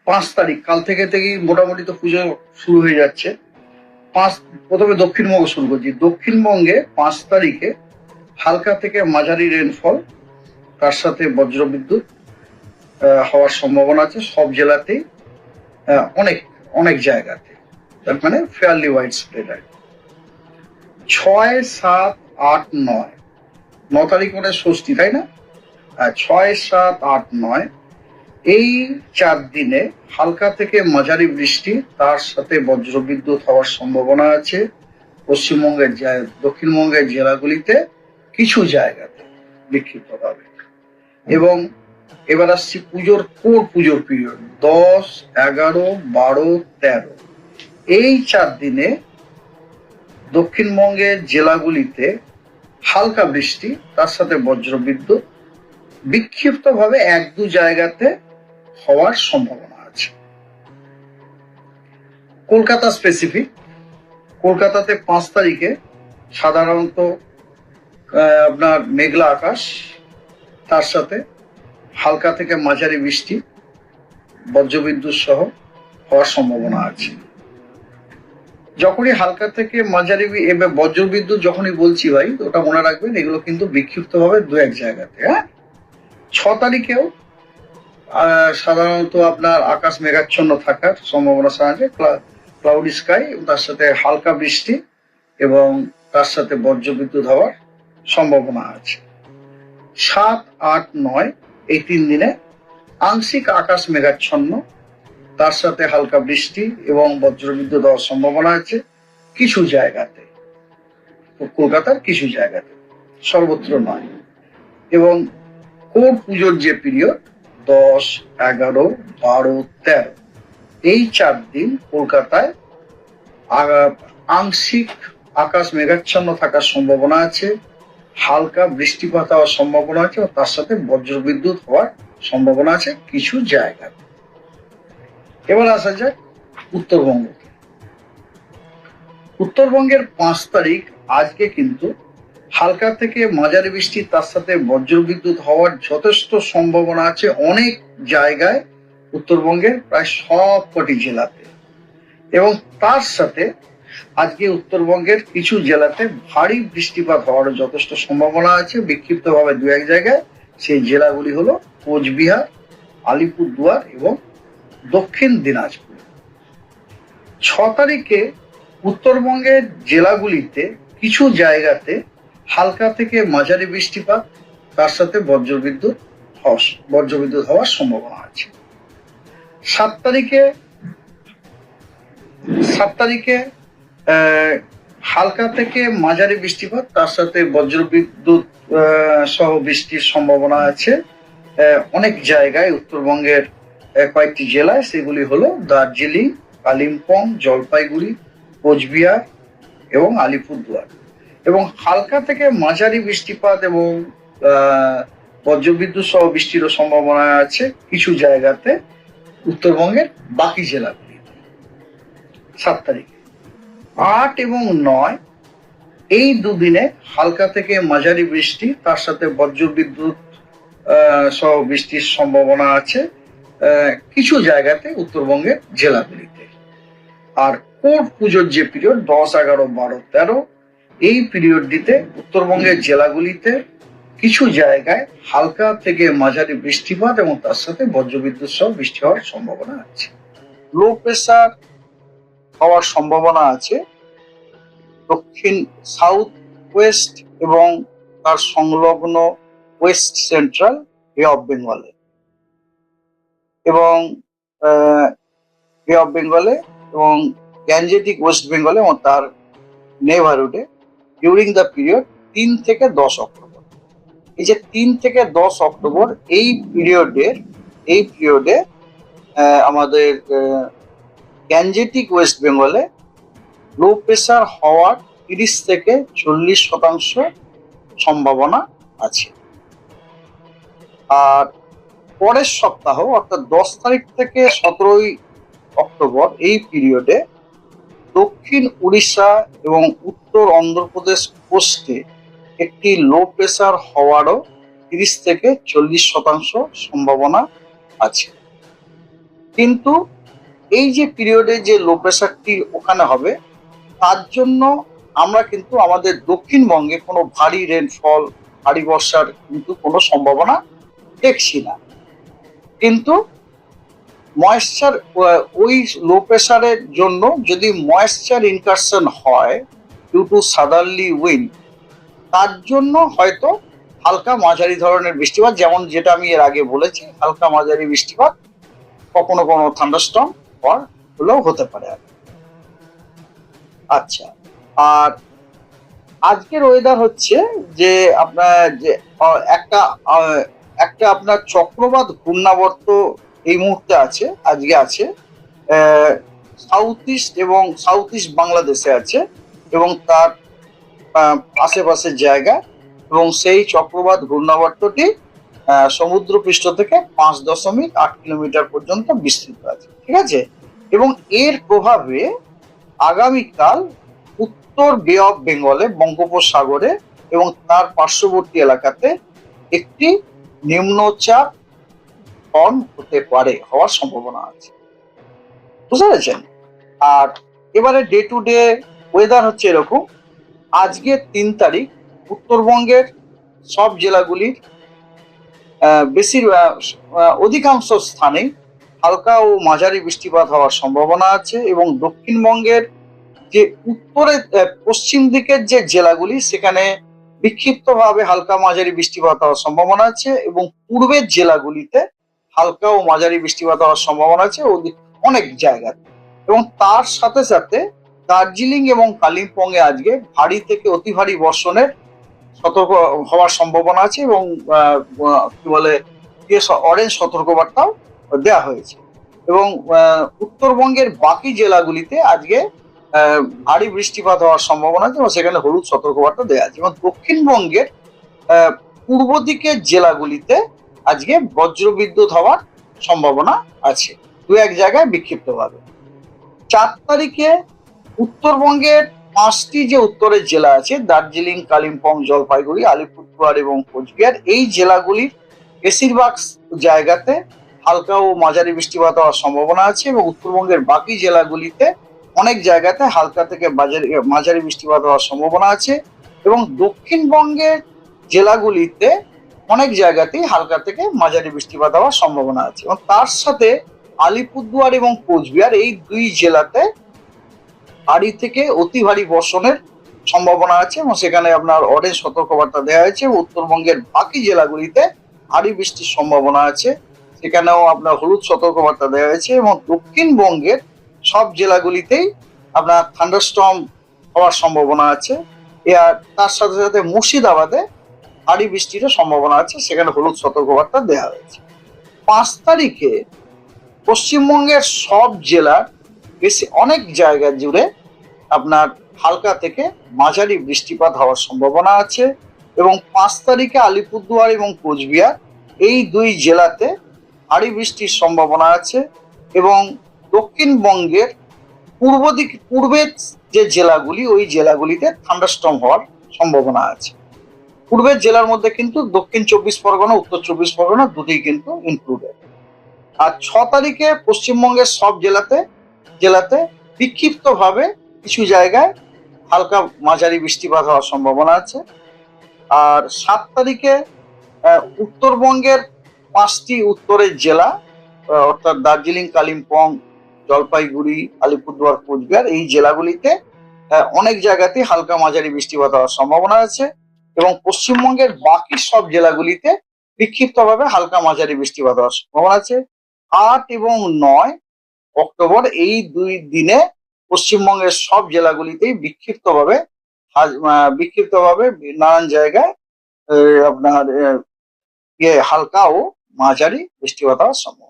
5 তারিখ কাল থেকেই মোটামুটি তো পুজো শুরু হয়ে যাচ্ছে। প্রথমে দক্ষিণবঙ্গ শুরু করছি। দক্ষিণবঙ্গে 5 তারিখে হালকা থেকে মাঝারি রেনফল, তার সাথে বজ্রবিদ্যুৎ হওয়ার সম্ভাবনা আছে সব জেলাতেই, অনেক অনেক জায়গাতে, তার মানে ফেয়ারলি ওয়াইড স্প্রেড আর কি। 6, 7, 8, 9, 9 তারিখ মানে ষষ্ঠী, তাই না? 6, 7, 8, 9 এই 4 দিনে হালকা থেকে মাঝারি বৃষ্টি, তার সাথে বজ্রবিদ্যুৎ হওয়ার সম্ভাবনা আছে পশ্চিমবঙ্গের দক্ষিণবঙ্গের জেলাগুলিতে কিছু জায়গাতে বিক্ষিপ্তভাবে। এবং এবার আসছি পুজোর পিরিয়ড 10, 11, 12, 13 এই 4 দিনে দক্ষিণবঙ্গের জেলাগুলিতে হালকা বৃষ্টি, তার সাথে বজ্রবিদ্যুৎ বিক্ষিপ্তভাবে 1-2 জায়গাতে হওয়ার সম্ভাবনা আছে। কলকাতা স্পেসিফিক, কলকাতাতে 5 তারিখে সাধারণত আপনার মেঘলা আকাশ, তার সাথে হালকা থেকে মাঝারি বৃষ্টি বজ্রবিদ্যুৎ সহ হওয়ার সম্ভাবনা আছে। যখনই হালকা থেকে মাঝারি বজ্রবিদ্যুৎ যখনই বলছি ভাই, ওটা মনে রাখবেন এগুলো কিন্তু বিক্ষিপ্তভাবে 2-1 জায়গাতে। 6 তারিখেও সাধারণত আপনার আকাশ মেঘাচ্ছন্ন থাকার সম্ভাবনা আছে, ক্লাউডি স্কাই, তার সাথে হালকা বৃষ্টি এবং তার সাথে বজ্রবিদ্যুৎ হওয়ার সম্ভাবনা আছে। 7, 8, 9 এই 3 দিনে আংশিক আকাশ মেঘাচ্ছন্ন, তার সাথে হালকা বৃষ্টি এবং বজ্রবিদ্যুৎ হওয়ার সম্ভাবনা আছে কিছু জায়গাতে, কলকাতার কিছু জায়গাতে, সর্বত্র নয়। এবং কোর পুজোর যে পিরিয়ড 10, 11, 12, 13 এই 4 দিন কলকাতায় আংশিক আকাশ মেঘাচ্ছন্ন থাকার সম্ভাবনা আছে, হালকা বৃষ্টিপাত হওয়ার সম্ভাবনা আছে এবং তার সাথে বজ্রবিদ্যুৎ হওয়ার সম্ভাবনা আছে কিছু জায়গাতে। এবার আসা যাক উত্তরবঙ্গ। উত্তরবঙ্গের 5 তারিখ আজকে কিন্তু হালকা থেকে মাঝারি বৃষ্টি, তার সাথে বজ্রবিদ্যুৎ হওয়ার যথেষ্ট সম্ভাবনা আছে অনেক জায়গায় উত্তরবঙ্গের প্রায় সব কটি জেলাতে। এবং তার সাথে আজকে উত্তরবঙ্গের কিছু জেলাতে ভারী বৃষ্টিপাত হওয়ার যথেষ্ট সম্ভাবনা আছে বিক্ষিপ্তভাবে 2-1 জায়গায়। সেই জেলাগুলি হলো কোচবিহার, আলিপুরদুয়ার এবং দক্ষিণ দিনাজপুর। 6 তারিখে উত্তরবঙ্গের জেলাগুলিতে কিছু জায়গাতে হালকা থেকে মাঝারি বৃষ্টিপাত, তার সাথে বজ্রবিদ্যুৎ হওয়ার সম্ভাবনা আছে। 7 তারিখে হালকা থেকে মাঝারি বৃষ্টিপাত, তার সাথে বজ্রবিদ্যুৎ সহ বৃষ্টির সম্ভাবনা আছে অনেক জায়গায় উত্তরবঙ্গের কয়েকটি জেলায়। সেগুলি হলো দার্জিলিং, কালিম্পং, জলপাইগুড়ি, কোচবিহার এবং আলিপুরদুয়ার। এবং হালকা থেকে মাঝারি বৃষ্টিপাত এবং বজ্রবিদ্যুৎ সহ বৃষ্টিরও সম্ভাবনা আছে কিছু জায়গাতে উত্তরবঙ্গের বাকি জেলাগুলিতে। 7 তারিখে 8 এবং 9 এই দুদিনে হালকা থেকে মাঝারি বৃষ্টি, তার সাথে বজ্রবিদ্যুৎ সহ বৃষ্টির সম্ভাবনা আছে কিছু জায়গাতে উত্তরবঙ্গের জেলাগুলিতে। আর কোট পুজোর যে পিরিয়ড 10, 11, 12, 13 এই পিরিয়ডটিতে উত্তরবঙ্গের জেলাগুলিতে কিছু জায়গায় হালকা থেকে মাঝারি বৃষ্টিপাত এবং তার সাথে বজ্রবিদ্যুৎ সহ বৃষ্টি হওয়ার সম্ভাবনা আছে। লো প্রেসার হওয়ার সম্ভাবনা আছে দক্ষিণ সাউথ ওয়েস্ট এবং তার সংলগ্ন ওয়েস্ট সেন্ট্রাল বে অফ বেঙ্গলে এবং এবং গ্যাঞ্জেটিক ওয়েস্ট বেঙ্গলে এবং তার নেভারহুডে ডিউরিং দ্য পিরিয়ড 3 থেকে 10 অক্টোবর। এই যে 3 থেকে 10 অক্টোবর এই পিরিয়ডে আমাদের গ্যাঞ্জেটিক ওয়েস্ট বেঙ্গলে লো প্রেসার হওয়ার 30 থেকে 40% সম্ভাবনা আছে। আর পরের সপ্তাহ অর্থাৎ 10 তারিখ থেকে 17 অক্টোবর এই পিরিয়ডে দক্ষিণ উড়িষ্যা এবং উত্তর অন্ধ্রপ্রদেশ কোস্টে একটি লো প্রেসার হওয়ারও 30 থেকে 40% সম্ভাবনা আছে। কিন্তু এই যে পিরিয়ডে যে লো প্রেশারটি ওখানে হবে, তার জন্য আমরা কিন্তু আমাদের দক্ষিণবঙ্গে কোনো ভারী রেনফল, ভারী বর্ষার কিন্তু কোনো সম্ভাবনা দেখছি না। কিন্তু ময়েশ্চার, ওই লো প্রেশারের জন্য যদি ময়েশ্চার ইনকারশন হয় ডিউ টু সাদারলি উইন্ড, তার জন্য হয়তো হালকা মাঝারি ধরনের বৃষ্টিপাত, যেমন যেটা আমি এর আগে বলেছি, হালকা মাঝারি বৃষ্টিপাত, কখনো কোনো থান্ডারস্টর্ম হলেও হতে পারে। আচ্ছা, আর আজকের ওয়েদার হচ্ছে যে আপনার যে একটা একটা আপনার চক্রবাত ঘূর্ণাবর্ত এই মুহূর্তে আছে, আজকে আছে সাউথ ইস্ট এবং সাউথ ইস্ট বাংলাদেশে আছে এবং তার আশেপাশের জায়গা, এবং সেই চক্রবাত ঘূর্ণাবর্তটি সমুদ্রপৃষ্ঠ থেকে 5.8 কিলোমিটার পর্যন্ত বিস্তৃত আছে, ঠিক আছে। এবং এর প্রভাবে আগামীকাল উত্তর বে অফ বেঙ্গলে, বঙ্গোপসাগরে এবং তার পার্শ্ববর্তী এলাকাতে একটি নিম্নচাপ ফর্ম হতে পারে, হওয়ার সম্ভাবনা আছে, বুঝতে পেরেছেন। আর এবারে ডে টু ডে ওয়েদার হচ্ছে এরকম। আজকে 3 তারিখ উত্তরবঙ্গের সব জেলাগুলির অধিকাংশ স্থানে হালকা ও মাঝারি বৃষ্টিপাত হওয়ার সম্ভাবনা আছে, এবং দক্ষিণবঙ্গের যে উত্তরে পশ্চিম দিকের যে জেলাগুলি, সেখানে বিক্ষিপ্তভাবে হালকা মাঝারি বৃষ্টিপাত হওয়ার সম্ভাবনা আছে, এবং পূর্বের জেলাগুলিতে হালকা ও মাঝারি বৃষ্টিপাত হওয়ার সম্ভাবনা আছে অনেক জায়গাতে। এবং তার সাথে সাথে দার্জিলিং এবং কালিম্পং এ আজকে ভারী থেকে অতি ভারী বর্ষণের সতর্ক হওয়ার সম্ভাবনা আছে, এবং কি বলে অরেঞ্জ সতর্কবার্তাও দেওয়া হয়েছে। এবং উত্তরবঙ্গের বাকি জেলাগুলিতে আজকে ভারী বৃষ্টিপাত হওয়ার সম্ভাবনা আছে, এবং সেখানে হলুদ সতর্কবার্তা দেওয়া আছে। এবং দক্ষিণবঙ্গের পূর্ব দিকের জেলাগুলিতে আজকে বজ্রবিদ্যুৎ হওয়ার সম্ভাবনা আছে, দু এক জায়গায় বিক্ষিপ্তভাবে। 4 তারিখে উত্তরবঙ্গের 5টি যে উত্তরের জেলা আছে, দার্জিলিং, কালিম্পং, জলপাইগুড়ি, আলিপুরদুয়ার এবং কোচবিহার, এই জেলাগুলির বেশিরভাগ জায়গাতে হালকা ও মাঝারি বৃষ্টিপাত হওয়ার সম্ভাবনা আছে, এবং উত্তরবঙ্গের বাকি জেলাগুলিতে অনেক জায়গাতে হালকা থেকে মাঝারি বৃষ্টিপাত হওয়ার সম্ভাবনা আছে, এবং দক্ষিণবঙ্গের জেলাগুলিতে অনেক জায়গাতেই হালকা থেকে মাঝারি বৃষ্টিপাত হওয়ার সম্ভাবনা আছে। এবং তার সাথে আলিপুরদুয়ার এবং কোচবিহার, এই দুই জেলাতে ভারী থেকে অতি ভারী বর্ষণের সম্ভাবনা আছে, এবং সেখানে আপনার অরেঞ্জ সতর্কবার্তা দেওয়া হয়েছে। উত্তরবঙ্গের বাকি জেলাগুলিতে ভারী বৃষ্টির সম্ভাবনা আছে, সেখানেও আপনার হলুদ সতর্কবার্তা দেওয়া হয়েছে। এবং দক্ষিণবঙ্গের সব জেলাগুলিতেই আপনার থান্ডারস্টর্ম হওয়ার সম্ভাবনা আছে। আর তার সাথে সাথে মুর্শিদাবাদে ভারী বৃষ্টিরও সম্ভাবনা আছে, সেখানে হলুদ সতর্কবার্তা দেওয়া হয়েছে। 5 তারিখে পশ্চিমবঙ্গের সব জেলার অনেক জায়গা জুড়ে আপনার হালকা থেকে মাঝারি বৃষ্টিপাত হওয়ার সম্ভাবনা আছে, এবং 5 তারিখে আলিপুরদুয়ার এবং কোচবিহার, এই দুই জেলাতে ভারী বৃষ্টির সম্ভাবনা আছে, এবং দক্ষিণবঙ্গের পূর্বের যে জেলাগুলি, ওই জেলাগুলিতে থান্ডারস্টর্ম হওয়ার সম্ভাবনা আছে। পূর্বের জেলার মধ্যে কিন্তু দক্ষিণ 24 পরগনা, উত্তর 24 পরগনা দুটোই কিন্তু ইনক্লুডেড। আর 6 তারিখে পশ্চিমবঙ্গের সব জেলাতে বিক্ষিপ্তভাবে কিছু জায়গায় হালকা মাঝারি বৃষ্টিপাত হওয়ার সম্ভাবনা আছে। আর 7 তারিখে উত্তরবঙ্গের 5টি উত্তরের জেলা, অর্থাৎ দার্জিলিং, কালিম্পং, জলপাইগুড়ি, আলিপুরদুয়ার, কোচবিহার, এই জেলাগুলিতে অনেক জায়গাতে হালকা মাঝারি বৃষ্টিপাত হওয়ার সম্ভাবনা আছে, এবং পশ্চিমবঙ্গের বাকি সব জেলাগুলিতে বিক্ষিপ্তভাবে হালকা মাঝারি বৃষ্টিপাত হওয়ার সম্ভাবনা আছে। 8 এবং 9 অক্টোবর এই 2 দিনে পশ্চিমবঙ্গের সব জেলাগুলিতেই বিক্ষিপ্তভাবে নানান জায়গায় আপনার হালকা ও মাঝারি বৃষ্টিপাত হওয়ার সম্ভাবনা।